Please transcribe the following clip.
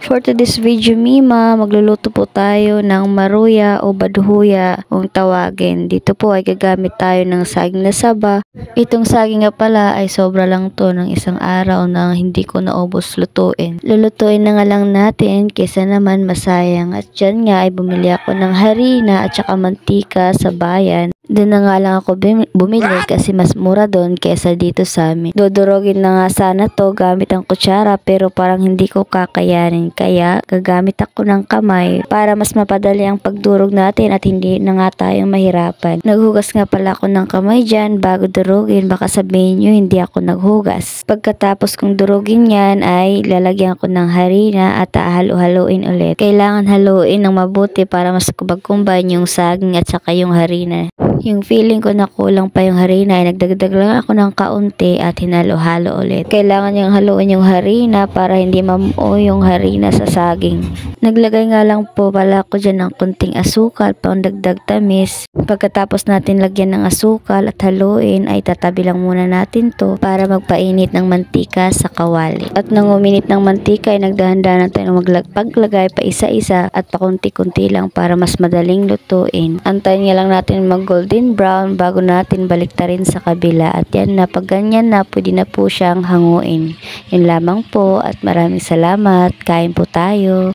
For today's video Mima, magluluto po tayo ng maruya o badhuya kung tawagin. Dito po ay gagamit tayo ng saging na saba. Itong saging nga pala ay sobra lang to ng isang araw na hindi ko naubos lutuin. Lulutuin na nga lang natin kesa naman masayang. At dyan nga ay bumili ako ng harina at saka mantika sa bayan. Doon na nga lang ako bumili kasi mas mura doon kesa dito sa amin. Dodorogin na nga sana to gamit ang kutsara pero parang hindi ko kakayanin. Kaya gagamit ako ng kamay para mas mapadali ang pagdurog natin at hindi na nga tayong mahirapan. Naghugas nga pala ako ng kamay dyan bago durugin. Baka sabihin nyo hindi ako naghugas. Pagkatapos kong durugin yan ay lalagyan ko ng harina at halo-haloin ulit. Kailangan haluin ng mabuti para mas kubag-kumbay yung saging at saka yung harina. Yung feeling ko na kulang pa yung harina ay nagdagdag lang ako ng kaunti at hinalo-halo ulit. Kailangan yung haluin yung harina para hindi mamuo yung harina sa saging. Naglagay nga lang po pala ako dyan ng kunting asukal pang dagdag tamis. Pagkatapos natin lagyan ng asukal at haluin ay tatabi lang muna natin to para magpainit ng mantika sa kawali. At nang uminit ng mantika ay nagdahan-dahan tayo paglagay pa isa-isa at pakunti-kunti lang para mas madaling lutuin. Antayin nga lang natin mag golden brown bago natin baliktarin sa kabila. At yan na, pag ganyan na, pwede na po siyang hanguin. Yun lamang po at maraming salamat. Kain po tayo.